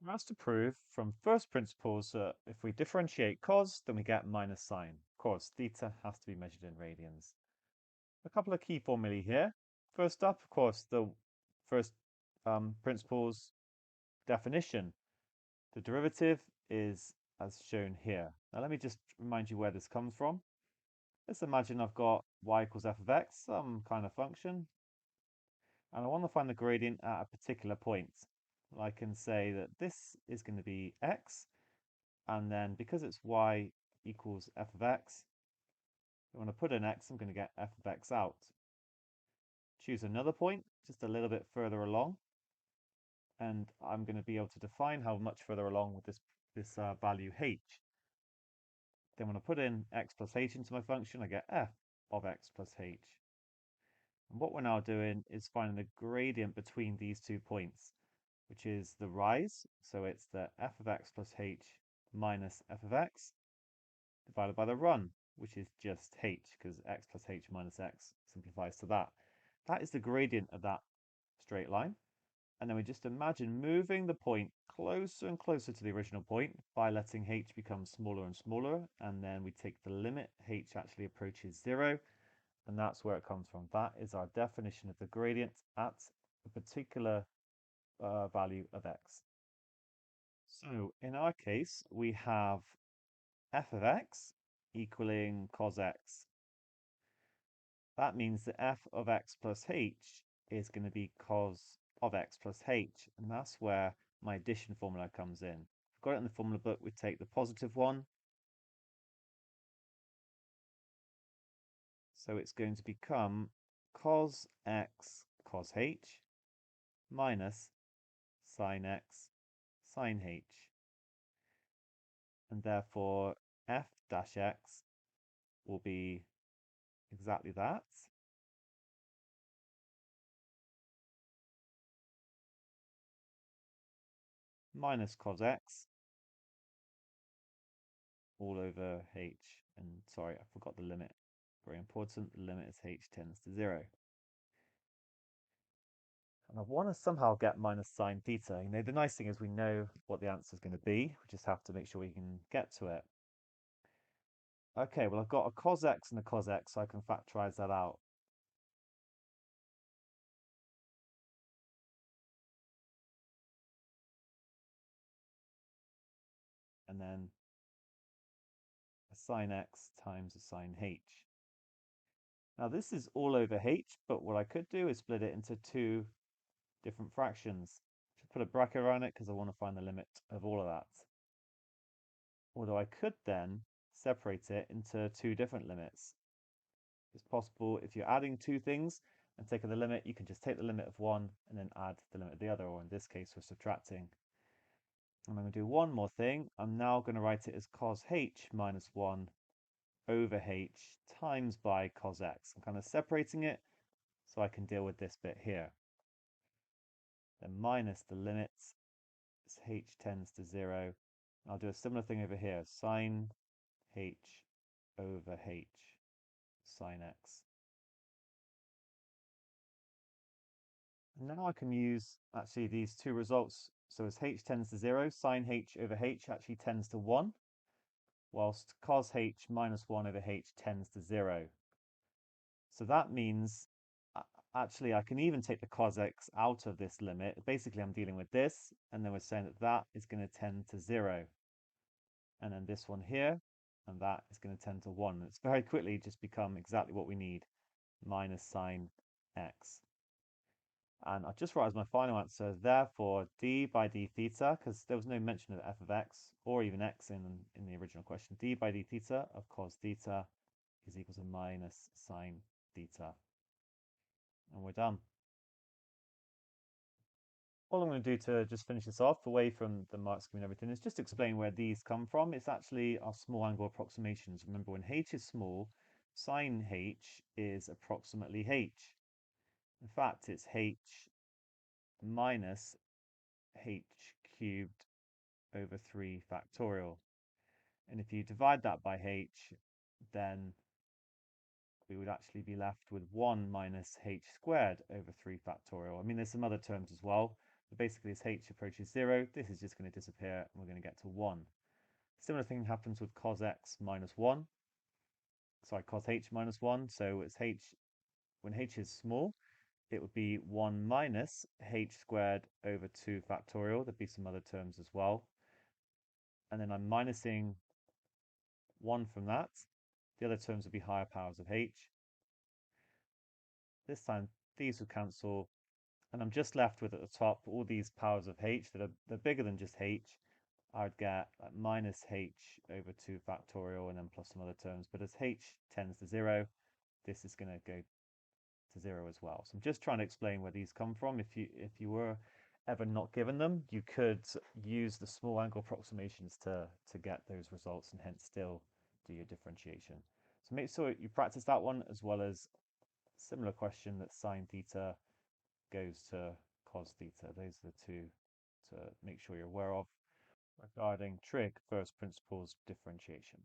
We're asked to prove from first principles that if we differentiate cos, then we get minus sine. Of course, theta has to be measured in radians. A couple of key formulae here. First up, of course, the first principles definition. The derivative is as shown here. Now let me just remind you where this comes from. Let's imagine I've got y equals f of x, some kind of function, and I want to find the gradient at a particular point. I can say that this is going to be x, and then because it's y equals f of x, when I put in x, I'm going to get f of x out. Choose another point just a little bit further along, and I'm going to be able to define how much further along with this value h. Then when I put in x plus h into my function, I get f of x plus h. And what we're now doing is finding the gradient between these 2 points, which is the rise. So it's the f of x plus h minus f of x divided by the run, which is just h, because x plus h minus x simplifies to that. That is the gradient of that straight line. And then we just imagine moving the point closer and closer to the original point by letting h become smaller and smaller. And then we take the limit, h actually approaches 0. And that's where it comes from. That is our definition of the gradient at a particular value of x. So in our case, we have f of x equaling cos x. That means that f of x plus h is going to be cos of x plus h, and that's where my addition formula comes in. If we've got it in the formula book, we take the positive one. So it's going to become cos x cos h minus sin x sin h. And therefore f dash x will be exactly that. Minus cos x all over h. And sorry, I forgot the limit. Very important, the limit as h tends to 0. And I want to somehow get minus sine theta. The nice thing is we know what the answer is going to be. We just have to make sure we can get to it. Okay, well, I've got a cos x and a cos x, so I can factorize that out. And then a sine x times a sine h. Now this is all over h, but what I could do is split it into 2 different fractions. Just put a bracket around it because I want to find the limit of all of that. Although I could then separate it into 2 different limits. It's possible if you're adding 2 things and taking the limit, you can just take the limit of one and then add the limit of the other, or in this case, we're subtracting. And I'm going to do one more thing. I'm now going to write it as cos h minus 1 over h times by cos x. I'm kind of separating it so I can deal with this bit here. Then minus the limits as h tends to 0. I'll do a similar thing over here, sine h over h sine x. And now I can use actually these 2 results. So as h tends to 0, sine h over h actually tends to 1, whilst cos h minus 1 over h tends to 0. So that means actually I can even take the cos x out of this limit. Basically, I'm dealing with this, and then we're saying that that is going to tend to 0. And then this one here, and that is going to tend to 1. It's very quickly just become exactly what we need, minus sine x. And I'll just write as my final answer, therefore d by d theta, because there was no mention of f of x or even x in the original question, d by d theta of cos theta is equal to minus sine theta. And we're done. All I'm going to do to just finish this off, away from the mark scheme and everything, is just explain where these come from. It's actually our small angle approximations. Remember, when h is small, sine h is approximately h. In fact, it's h minus h cubed over 3 factorial. And if you divide that by h, then we would actually be left with 1 minus h squared over 3 factorial. I mean, there's some other terms as well, But basically, as h approaches 0, this is just going to disappear, and we're going to get to 1. Similar thing happens with cos x minus 1. Sorry, cos h minus 1. So it's when h is small, it would be 1 minus h squared over 2 factorial. There'd be some other terms as well. And then I'm minusing 1 from that. The other terms would be higher powers of h. This time, these would cancel, and I'm just left with at the top all these powers of h that they're bigger than just h. I would get like minus h over 2 factorial and then plus some other terms. But as h tends to 0, this is going to go to 0 as well. So I'm just trying to explain where these come from. If you were ever not given them, you could use the small angle approximations to get those results and hence still do your differentiation. So make sure you practice that one as well as similar question that sine theta goes to cos theta. Those are the two to make sure you're aware of regarding trig first principles differentiation.